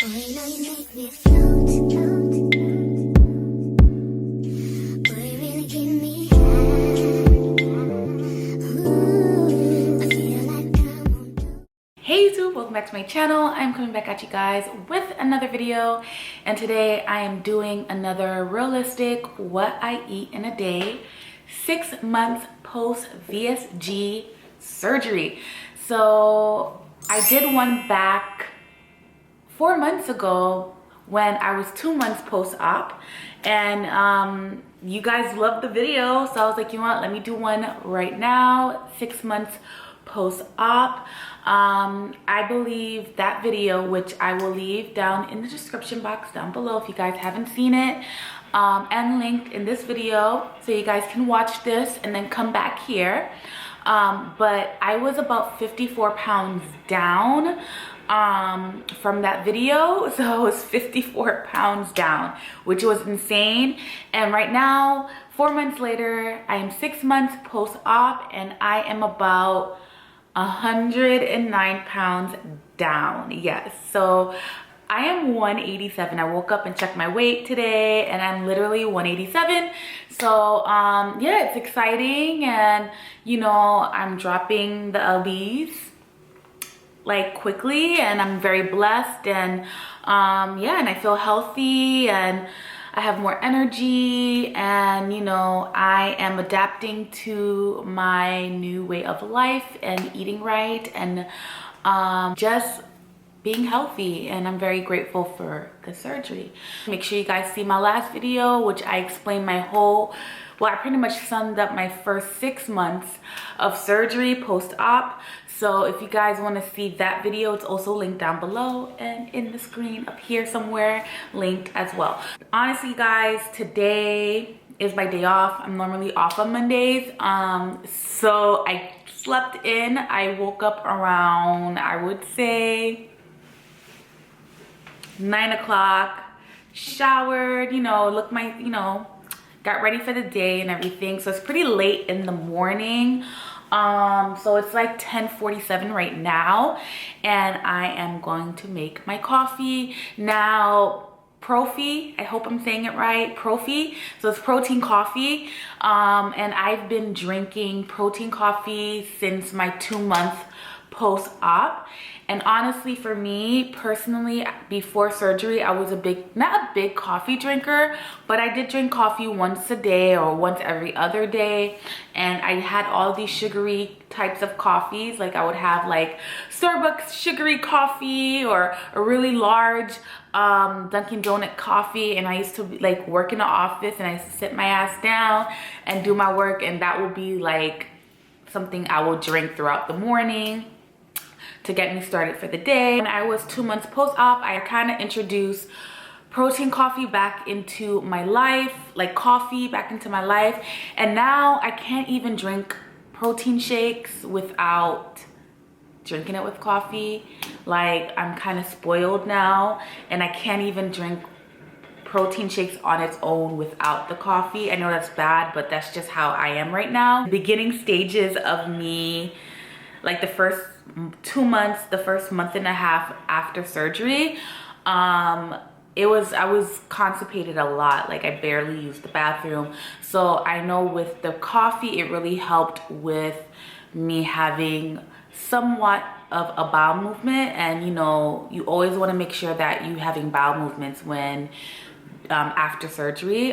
Hey YouTube, welcome back to my channel. I'm coming back at you guys with another video, and today I am doing another realistic what I eat in a day 6 months post VSG surgery. So I did one back 4 months ago when I was 2 months post-op, and you guys loved the video, so I was like, you know what, let me do one right now, 6 months post-op. I believe that video, which I will leave down in the description box down below if you guys haven't seen it, and linked in this video, so you guys can watch this and then come back here. But I was about 54 pounds down from that video, so I was 54 pounds down, which was insane. And right now, 4 months later, I am 6 months post-op, and I am about 109 pounds down. Yes, so I am 187. I woke up and checked my weight today, and I'm literally 187. So yeah, it's exciting, and you know, I'm dropping the lbs like quickly, and I'm very blessed, and yeah, and I feel healthy, and I have more energy, and you know, I am adapting to my new way of life and eating right, and just being healthy, and I'm very grateful for the surgery. Make sure you guys see my last video, which I explained my whole, well, I pretty much summed up my first 6 months of surgery post-op. So if you guys want to see that video, it's also linked down below and in the screen up here somewhere, linked as well. Honestly guys, today is my day off. I'm normally off on Mondays. So I slept in. I woke up around, I would say 9 o'clock, showered, you know, looked my, you know, got ready for the day and everything. So it's pretty late in the morning. So it's like 10:47 right now, and I am going to make my coffee now. Profi, I hope I'm saying it right, Profi, so it's protein coffee, and I've been drinking protein coffee since my 2 month post-op. And honestly, for me personally, before surgery, I was not a big coffee drinker, but I did drink coffee once a day or once every other day. And I had all these sugary types of coffees. Like I would have like Starbucks sugary coffee, or a really large Dunkin' Donut coffee. And I used to like work in the office, and I used to sit my ass down and do my work, and that would be like something I will drink throughout the morning to get me started for the day. When I was 2 months post-op, I kind of introduced protein coffee back into my life, like coffee back into my life. And now I can't even drink protein shakes without drinking it with coffee. Like I'm kind of spoiled now, and I can't even drink protein shakes on its own without the coffee. I know that's bad, but that's just how I am right now. Beginning stages of me, like the first 2 months, the first month and a half after surgery, I was constipated a lot. Like I barely used the bathroom. So I know with the coffee, it really helped with me having somewhat of a bowel movement. And you know, you always want to make sure that you having bowel movements when after surgery.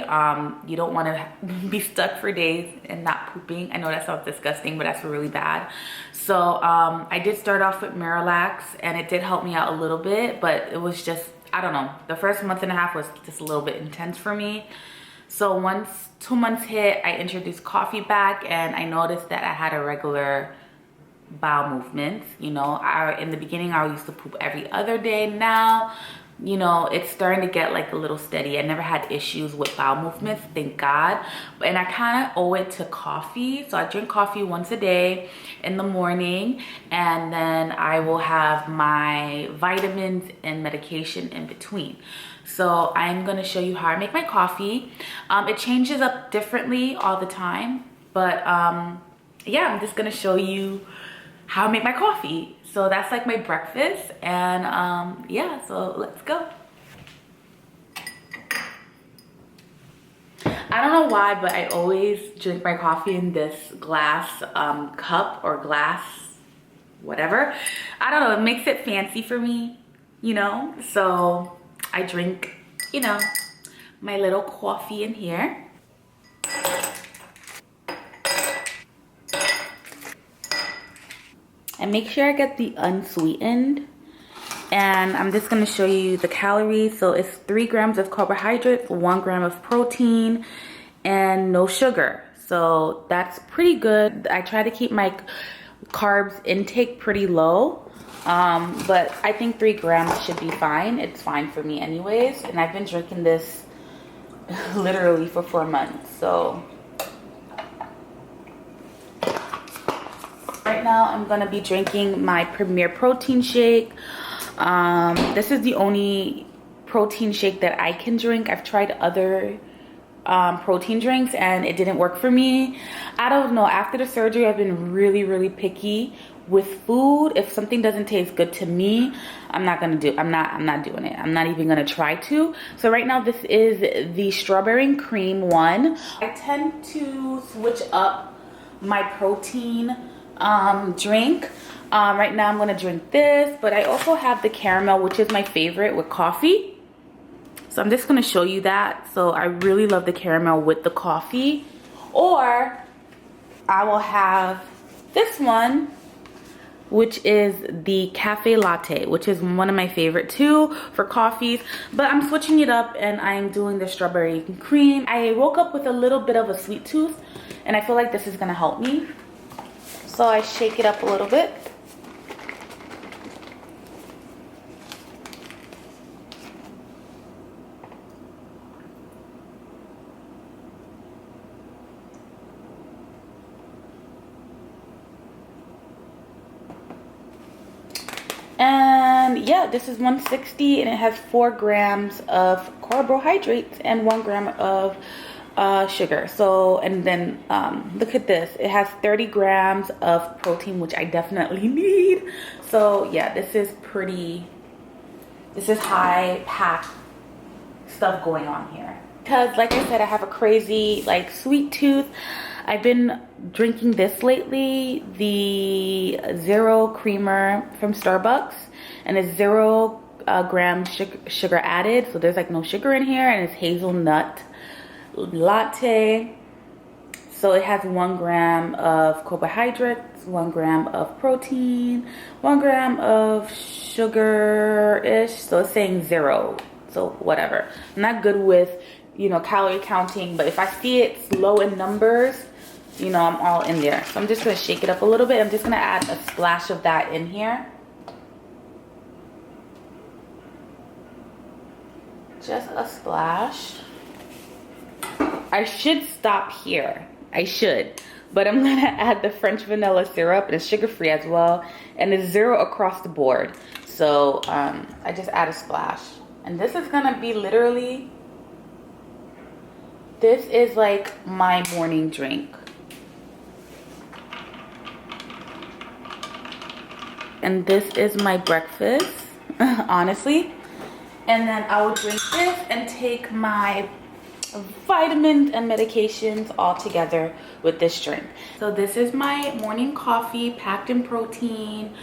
You don't want to be stuck for days and not pooping. I know that sounds disgusting, but that's really bad. So I did start off with Miralax, and it did help me out a little bit, but it was just, I don't know, the first month and a half was just a little bit intense for me. So once 2 months hit, I introduced coffee back, and I noticed that I had a regular bowel movements. You know, in the beginning I used to poop every other day. Now, you know, it's starting to get like a little steady. I never had issues with bowel movements, thank God. And I kind of owe it to coffee. So I drink coffee once a day in the morning, and then I will have my vitamins and medication in between. So I'm going to show you how I make my coffee. It changes up differently all the time, but yeah, I'm just going to show you how I make my coffee. So that's like my breakfast, and yeah, so let's go. I don't know why, but I always drink my coffee in this glass cup or glass, whatever. I don't know, it makes it fancy for me, you know? So I drink, you know, my little coffee in here. And make sure I get the unsweetened. And I'm just gonna show you the calories. So it's 3 grams of carbohydrates, 1 gram of protein, and no sugar. So that's pretty good. I try to keep my carbs intake pretty low. But I think 3 grams should be fine. It's fine for me anyways. And I've been drinking this literally for 4 months. So right now I'm gonna be drinking my Premier protein shake. This is the only protein shake that I can drink. I've tried other protein drinks and it didn't work for me. I don't know, after the surgery I've been really picky with food. If something doesn't taste good to me, I'm not doing it. I'm not even gonna try to. So right now this is the strawberry and cream one. I tend to switch up my protein drink. Right now I'm gonna drink this, but I also have the caramel, which is my favorite with coffee. So I'm just gonna show you that. So I really love the caramel with the coffee. Or I will have this one, which is the cafe latte, which is one of my favorite too for coffees. But I'm switching it up and I'm doing the strawberry cream. I woke up with a little bit of a sweet tooth and I feel like this is gonna help me. So I shake it up a little bit. And yeah, this is 160 and it has 4 grams of carbohydrates and 1 gram of sugar. So, and then look at this, it has 30 grams of protein, which I definitely need. So yeah, this is high packed stuff going on here. Because like I said, I have a crazy like sweet tooth. I've been drinking this lately, the Zero Creamer from Starbucks, and it's 0 gram sugar added. So there's like no sugar in here, and it's hazelnut latte. So it has 1 gram of carbohydrates, 1 gram of protein, 1 gram of sugar-ish. So it's saying 0. So whatever. I'm not good with, you know, calorie counting, but if I see it's low in numbers, you know, I'm all in there. So I'm just gonna shake it up a little bit. I'm just gonna add a splash of that in here. Just a splash. I should stop here. I should. But I'm gonna add the French vanilla syrup, and it's sugar-free as well. And it's 0 across the board. So I just add a splash. And this is gonna be literally, this is like my morning drink. And this is my breakfast, honestly. And then I will drink this and take my vitamins and medications all together with this drink. So this is my morning coffee packed in protein,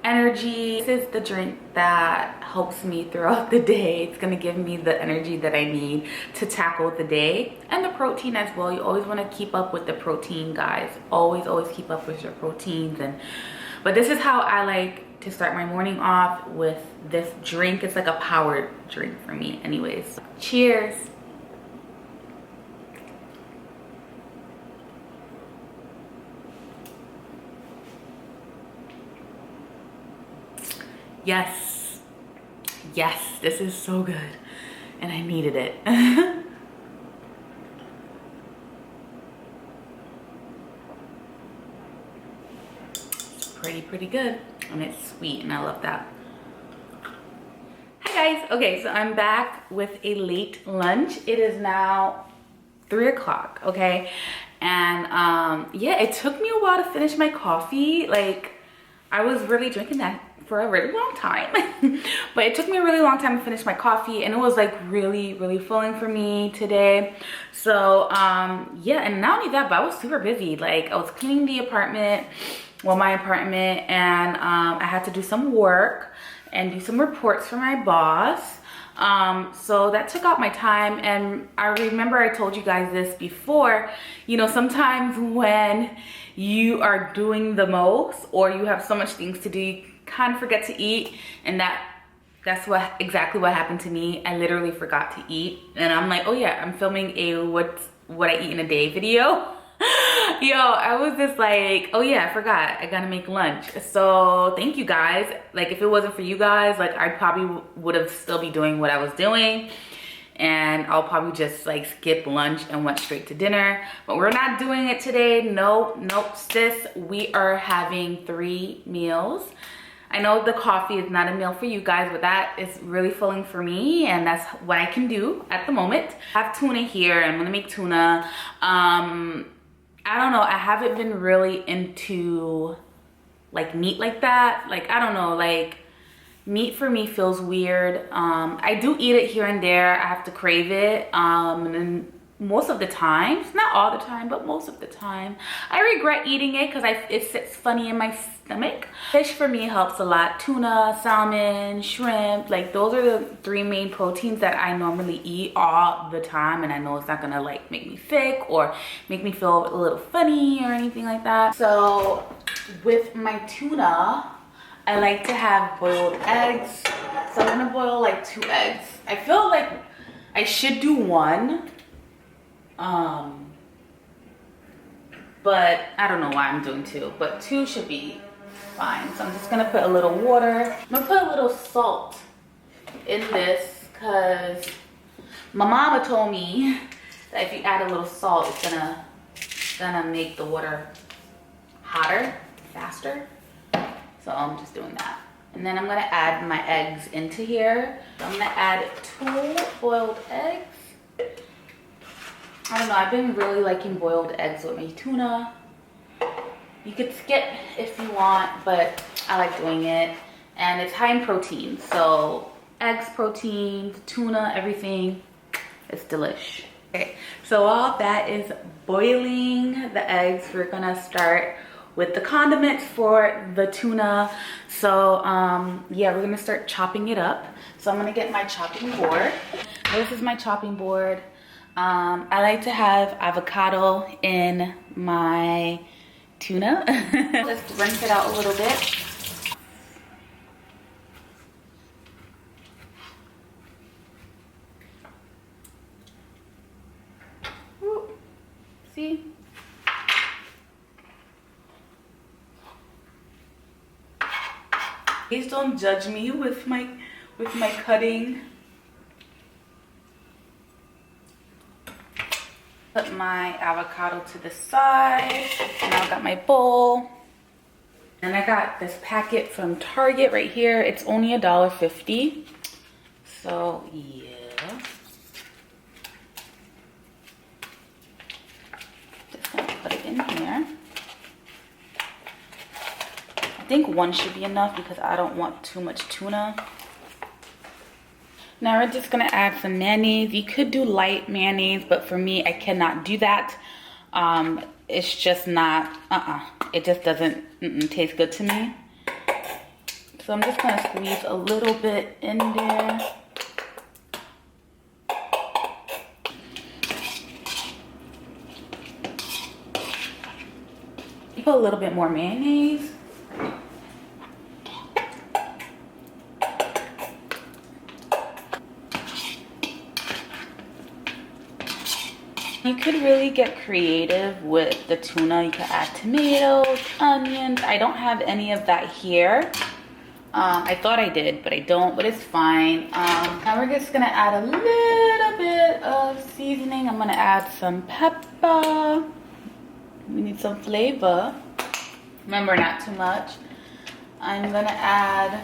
energy. This is the drink that helps me throughout the day. It's gonna give me the energy that I need to tackle the day, and the protein as well. You always want to keep up with the protein, guys. Always keep up with your proteins. But this is how I like to start my morning off, with this drink. It's like a power drink for me anyways. Cheers. Yes, this is so good and I needed it. Pretty good, and it's sweet and I love that. Hi guys, okay, so I'm back with a late lunch. It is now 3 o'clock, okay? And yeah, it took me a while to finish my coffee. Like, I was really drinking that for a really long time. But it took me a really long time to finish my coffee, and it was like really filling for me today. So yeah, and not only that, but I was super busy. Like, I was cleaning the apartment, well, my apartment, and I had to do some work and do some reports for my boss. So that took out my time. And I remember I told you guys this before, you know, sometimes when you are doing the most or you have so much things to do, you kind of forget to eat. And that's exactly what happened to me. I literally forgot to eat, and I'm like, oh yeah, I'm filming a what I eat in a day video. Yo, I was just like, oh yeah, I forgot, I gotta make lunch. So thank you guys. Like, if it wasn't for you guys, like, I probably would have still be doing what I was doing, and I'll probably just like skip lunch and went straight to dinner. But we're not doing it today. Nope, sis, we are having 3 meals. I know the coffee is not a meal for you guys, but that is really filling for me, and that's what I can do at the moment. I have tuna here. I'm gonna make tuna. I don't know, I haven't been really into like meat like that. Like, I don't know, like, meat for me feels weird. I do eat it here and there. I have to crave it, and most of the time, not all the time, but most of the time, I regret eating it because it sits funny in my stomach. Fish for me helps a lot. Tuna, salmon, shrimp, like, those are the 3 main proteins that I normally eat all the time, and I know it's not gonna like make me sick or make me feel a little funny or anything like that. So with my tuna, I like to have boiled eggs. So I'm gonna boil like 2 eggs. I feel like I should do 1. But I don't know why I'm doing 2, but 2 should be fine. So I'm just gonna put a little water. I'm gonna put a little salt in this because my mama told me that if you add a little salt, it's gonna make the water hotter, faster. So I'm just doing that. And then I'm gonna add my eggs into here. So I'm gonna add 2 boiled eggs. I don't know, I've been really liking boiled eggs with my tuna. You could skip if you want, but I like doing it. And it's high in protein. So eggs, protein, tuna, everything. It's delish. Okay, so while that is boiling the eggs, we're gonna start with the condiments for the tuna. So yeah, we're gonna start chopping it up. So I'm gonna get my chopping board. This is my chopping board. I like to have avocado in my tuna. Let's rinse it out a little bit. Ooh, see? Please don't judge me with my cutting. Put my avocado to the side. Now I got my bowl. And I got this packet from Target right here. It's only $1.50. So yeah. Just gonna put it in here. I think 1 should be enough because I don't want too much tuna. Now we're just gonna add some mayonnaise. You could do light mayonnaise, but for me, I cannot do that. It's just not, it just doesn't taste good to me. So I'm just gonna squeeze a little bit in there. You put a little bit more mayonnaise. You could really get creative with the tuna. You could add tomatoes, onions. I don't have any of that here. I thought I did, but I don't, but it's fine. Now we're just gonna add a little bit of seasoning. I'm gonna add some pepper. We need some flavor. Remember, not too much. I'm gonna add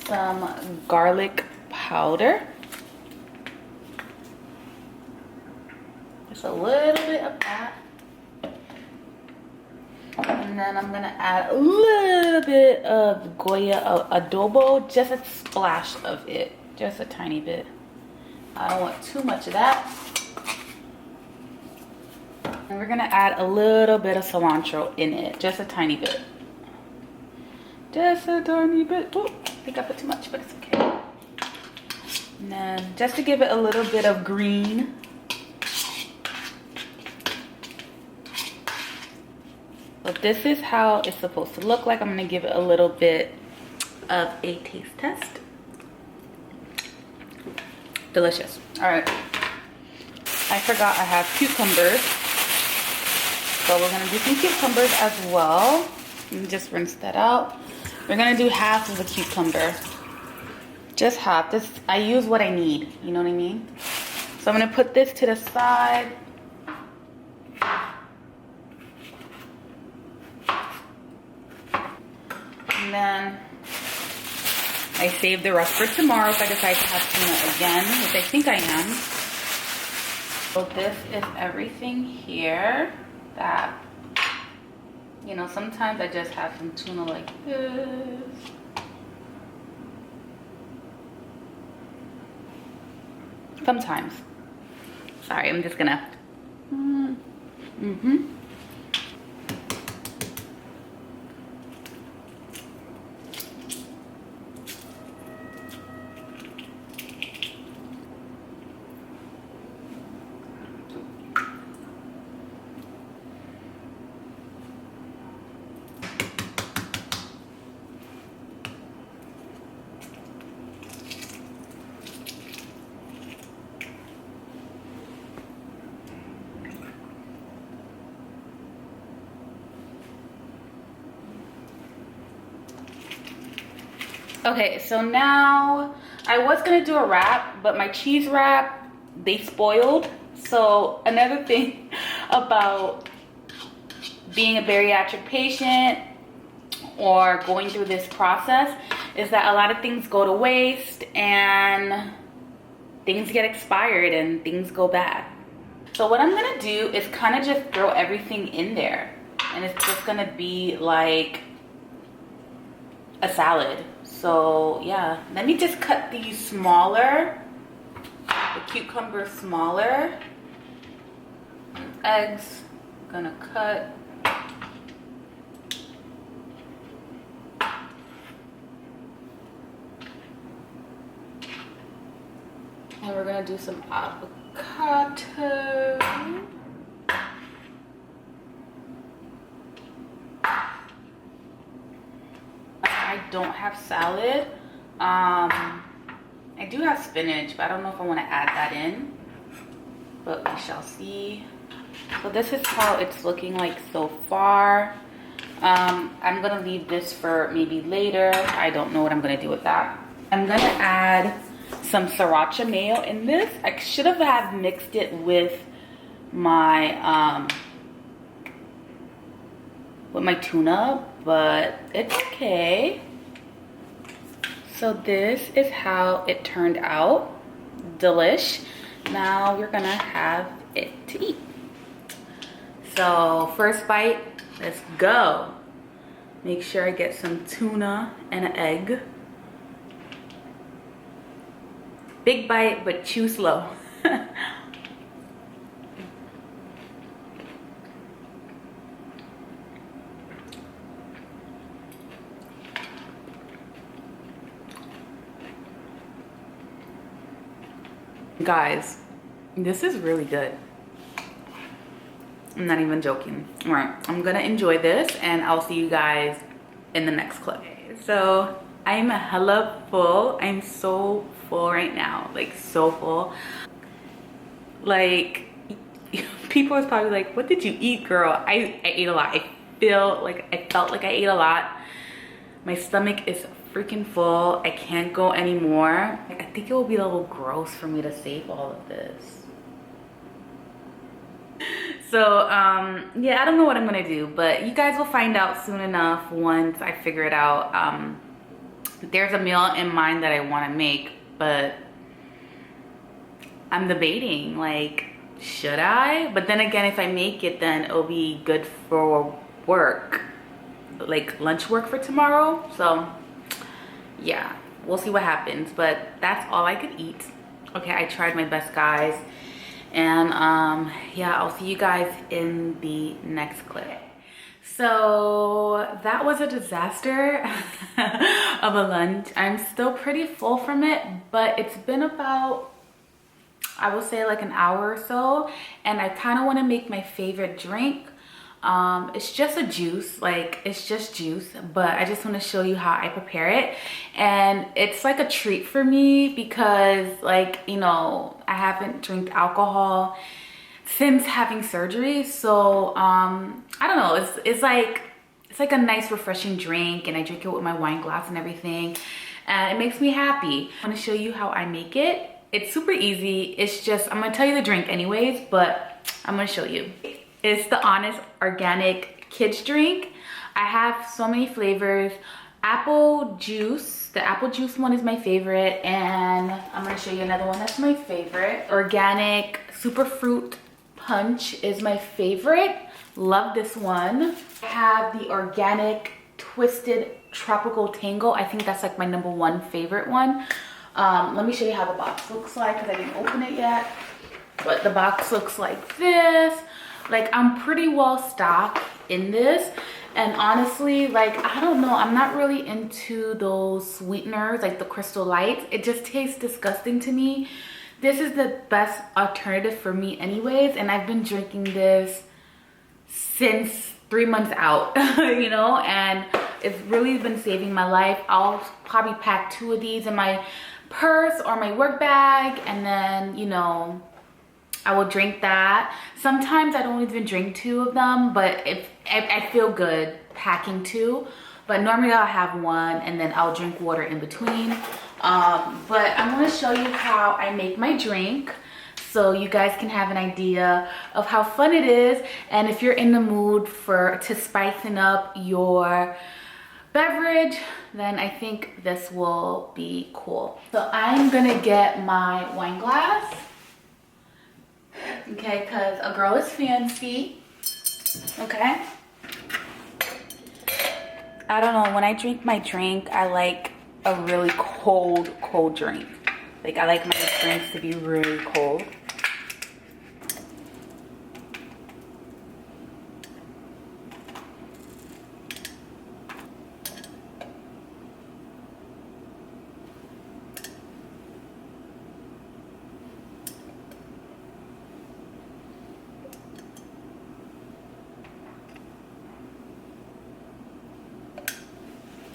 some garlic powder. Just a little bit of that. And then I'm gonna add a little bit of Goya adobo, just a splash of it, just a tiny bit. I don't want too much of that. And we're gonna add a little bit of cilantro in it, just a tiny bit. Just a tiny bit. Ooh, I think I put too much, but it's okay. And then just to give it a little bit of green. So this is how it's supposed to look like. I'm gonna give it a little bit of a taste test. Delicious. All right. I forgot I have cucumbers. So we're gonna do some cucumbers as well. And just rinse that out. We're gonna do half of a cucumber. Just half. This, I use what I need, you know what I mean? So I'm gonna put this to the side. And then I save the rest for tomorrow if I decide to have tuna again, which I think I am. So this is everything here that, you know, sometimes I just have some tuna like this. Sometimes. Sorry, I'm just gonna. Okay, so now I was gonna do a wrap, but my cheese wrap, they spoiled. So another thing about being a bariatric patient or going through this process is that a lot of things go to waste and things get expired and things go bad. So what I'm gonna do is kind of just throw everything in there, and it's just gonna be like a salad. So yeah, let me just cut these smaller, the cucumber smaller. Eggs, I'm gonna cut. And we're gonna do some avocado. I don't have salad. I do have spinach, but I don't know if I want to add that in, but we shall see. So this is how it's looking like so far. I'm gonna leave this for maybe later. I don't know what I'm gonna do with that. I'm gonna add some sriracha mayo in this. I should have mixed it with my tuna, but it's okay. So this is how it turned out. Delish. Now we're gonna have it to eat. So first bite, let's go. Make sure I get some tuna and an egg. Big bite, but chew slow. Guys, this is really good. I'm not even joking. All right, I'm gonna enjoy this and I'll see you guys in the next clip. Okay, so I'm hella full. I'm so full right now, like so full. Like, people was probably like, what did you eat, girl? I ate a lot. I felt like I ate a lot. My stomach is freaking full. I can't go anymore. Like, I think it will be a little gross for me to save all of this. So yeah, I don't know what I'm gonna do, but you guys will find out soon enough once I figure it out. There's a meal in mind that I want to make, but I'm debating, like, should I? But then again, if I make it, then it'll be good for work, like lunch work for tomorrow. So yeah, we'll see what happens, but that's all I could eat. Okay, I tried my best, guys. And yeah, I'll see you guys in the next clip. So that was a disaster of a lunch. I'm still pretty full from it, but it's been about, I would say, like an hour or so, and I kind of want to make my favorite drink. It's just a juice, like it's just juice, but I just want to show you how I prepare it. And it's like a treat for me because, like, you know, I haven't drank alcohol since having surgery. So I don't know, it's like a nice refreshing drink, and I drink it with my wine glass and everything, and it makes me happy. I want to show you how I make it. It's super easy. It's just, I'm gonna tell you the drink anyways, but I'm gonna show you. It's the Honest Organic Kids Drink. I have so many flavors. Apple juice, the apple juice one is my favorite, and I'm gonna show you another one that's my favorite. Organic Super Fruit Punch is my favorite. Love this one. I have the Organic Twisted Tropical Tango. I think that's like my #1 favorite one. Let me show you how the box looks like because I didn't open it yet. But the box looks like this. Like, I'm pretty well stocked in this. And honestly, like, I don't know, I'm not really into those sweeteners, like the Crystal Lights. It just tastes disgusting to me. This is the best alternative for me anyways, and I've been drinking this since 3 months out, you know, and it's really been saving my life. I'll probably pack 2 of these in my purse or my work bag, and then, you know, I will drink that. Sometimes I don't even drink 2 of them, but if I feel good packing 2. But normally I'll have 1, and then I'll drink water in between. But I'm gonna show you how I make my drink so you guys can have an idea of how fun it is, and if you're in the mood to spicing up your beverage, then I think this will be cool. So I'm gonna get my wine glass. Okay, because a girl is fancy. Okay. I don't know, when I drink my drink, I like a really cold drink. Like, I like my drinks to be really cold.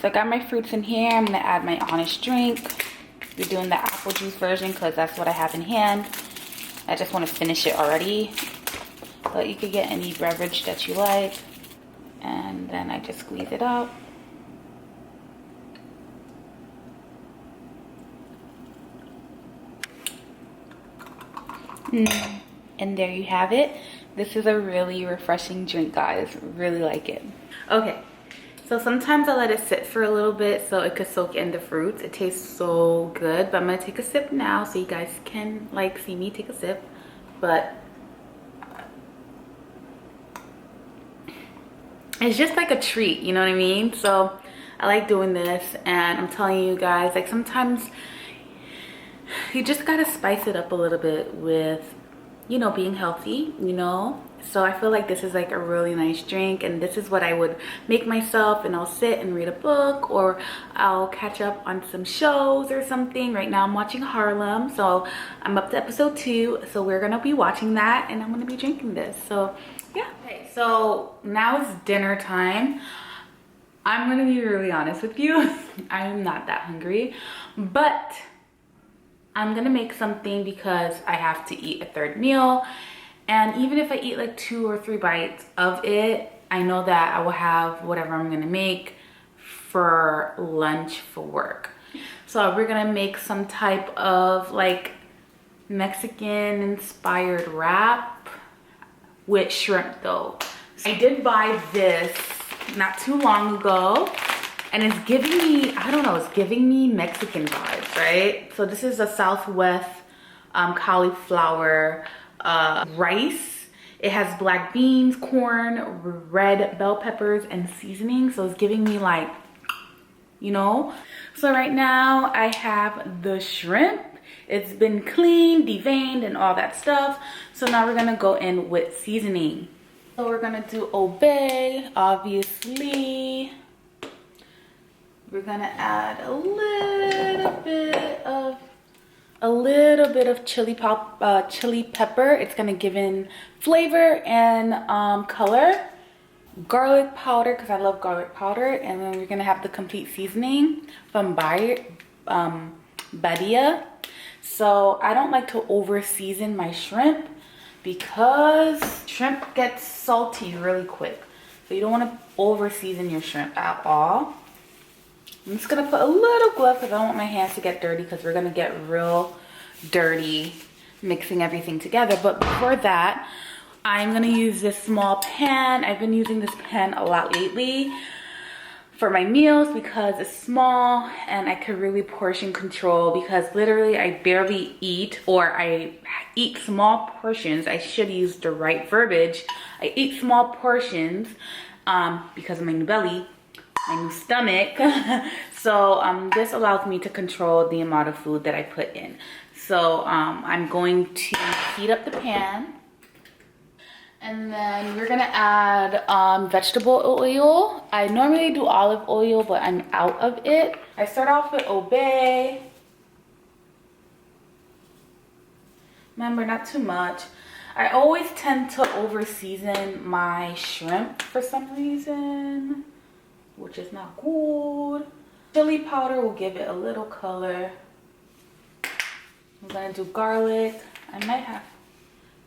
So I got my fruits in here. I'm gonna add my Honest drink. We're doing the apple juice version because that's what I have in hand. I just want to finish it already. But you could get any beverage that you like. And then I just squeeze it up. And there you have it. This is a really refreshing drink, guys. Really like it. Okay. So sometimes I let it sit for a little bit so it could soak in the fruits. It tastes so good, but I'm gonna take a sip now so you guys can like see me take a sip. But it's just like a treat, you know what I mean? So I like doing this, and I'm telling you guys, like, sometimes you just gotta spice it up a little bit with, you know, being healthy, you know? So I feel like this is like a really nice drink, and this is what I would make myself, and I'll sit and read a book, or I'll catch up on some shows or something. Right now I'm watching Harlem, so I'm up to episode 2, so we're gonna be watching that, and I'm gonna be drinking this. So yeah. Okay, so now it's dinner time. I'm gonna be really honest with you. I'm not that hungry, but I'm gonna make something because I have to eat a 3rd meal. And even if I eat like 2 or 3 bites of it, I know that I will have whatever I'm gonna make for lunch for work. So we're gonna make some type of like Mexican inspired wrap with shrimp though. I did buy this not too long ago, and it's giving me, I don't know, it's giving me Mexican vibes, right? So this is a Southwest cauliflower rice, It has black beans, corn, red bell peppers, and seasoning. So it's giving me like, you know. So right now I have the shrimp. It's been cleaned, deveined, and all that stuff. So now we're gonna go in with seasoning. So we're gonna do obey, obviously. We're gonna add a little bit of chili pepper. It's gonna give in flavor and color. Garlic powder, because I love garlic powder. And then we're gonna have the complete seasoning from Badia. So I don't like to over season my shrimp because shrimp gets salty really quick. So you don't want to over season your shrimp at all. I'm just gonna put a little glove because I don't want my hands to get dirty, because we're gonna get real dirty mixing everything together. But before that, I'm gonna use this small pan. I've been using this pan a lot lately for my meals because it's small and I could really portion control, because literally I barely eat, or I eat small portions. I should use the right verbiage. I eat small portions because of my new belly, my new stomach. So this allows me to control the amount of food that I put in. So I'm going to heat up the pan. And then we're gonna add vegetable oil. I normally do olive oil, but I'm out of it. I start off with obey. Remember, not too much. I always tend to over season my shrimp for some reason, which is not good. Chili powder will give it a little color. I'm gonna do garlic. I might have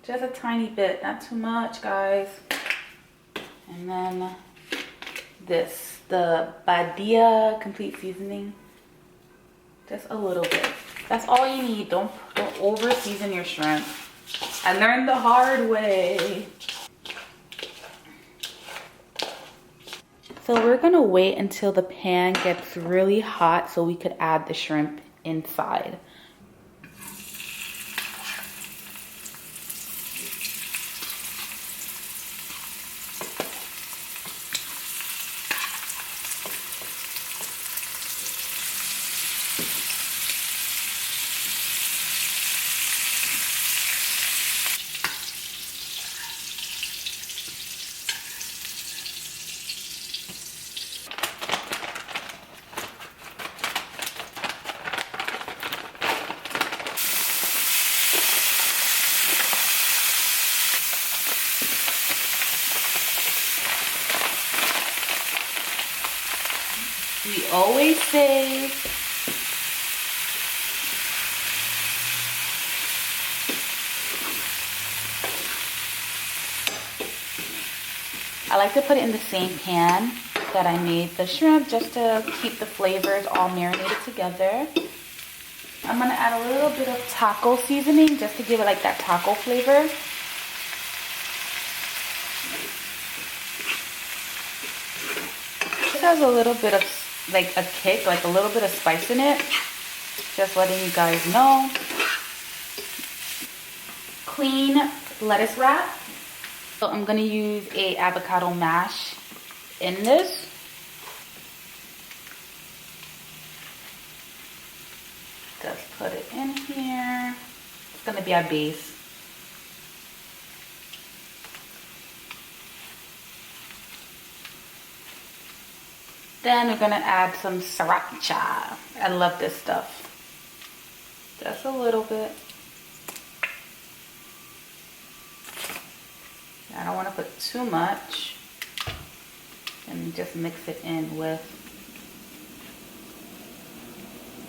just a tiny bit, not too much, guys. And then this, the Badia complete seasoning, just a little bit. That's all you need. Don't over season your shrimp. I learned the hard way. So we're gonna wait until the pan gets really hot so we could add the shrimp inside. We always say I like to put it in the same pan that I made the shrimp, just to keep the flavors all marinated together. I'm gonna add a little bit of taco seasoning just to give it like that taco flavor. This has a little bit of like a kick, like a little bit of spice in it. Just letting you guys know. Clean lettuce wrap. So I'm gonna use a avocado mash in this. Just put it in here. It's gonna be our base. Then we're gonna add some sriracha. I love this stuff. Just a little bit. I don't want to put too much. And just mix it in with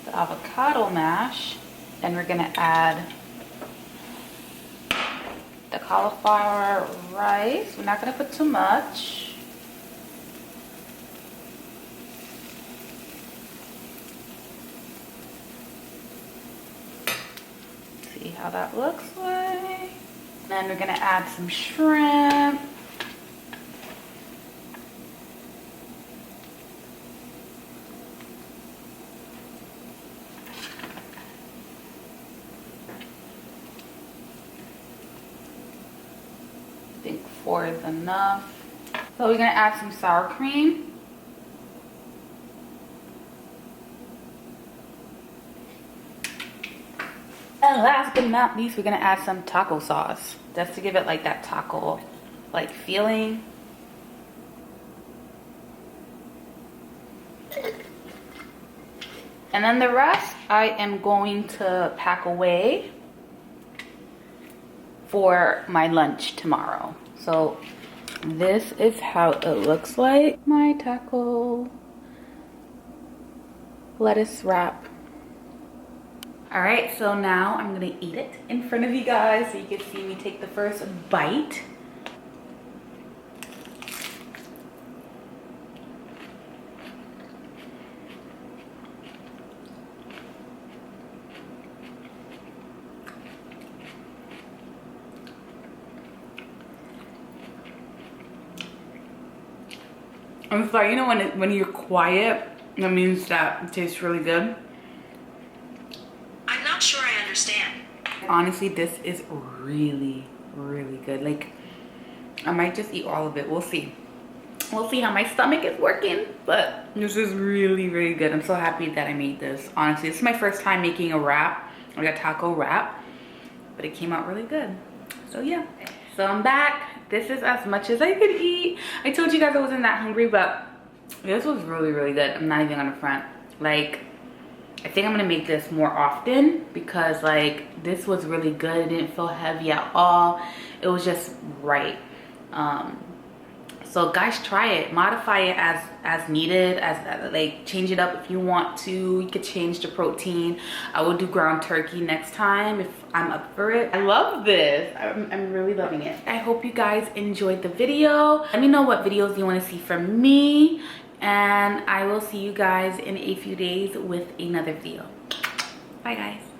the avocado mash. Then we're gonna add the cauliflower rice. We're not gonna put too much. See how that looks like. Then we're gonna add some shrimp. 4 is enough. So we're gonna add some sour cream. And last but not least, we're gonna add some taco sauce, just to give it like that taco like feeling. And then the rest I am going to pack away for my lunch tomorrow. So this is how it looks like. My taco lettuce wrap. All right, so now I'm gonna eat it in front of you guys so you can see me take the first bite. I'm sorry, you know when you're quiet, that means that it tastes really good. I'm not sure I understand. Honestly, this is really, really good. Like, I might just eat all of it. We'll see. We'll see how my stomach is working, but this is really, really good. I'm so happy that I made this. Honestly, this is my first time making a wrap, like a taco wrap, but it came out really good. So yeah, so I'm back. This is as much as I could eat. I told you guys I wasn't that hungry, but this was really, really good. I'm not even gonna front. Like, I think I'm gonna make this more often because like this was really good. It didn't feel heavy at all. It was just right. So guys, try it, modify it as needed, as like change it up if you want to. You could change the protein. I will do ground turkey next time if I'm up for it. I love this. I'm really loving it. I hope you guys enjoyed the video. Let me know what videos you want to see from me, and I will see you guys in a few days with another video. Bye guys.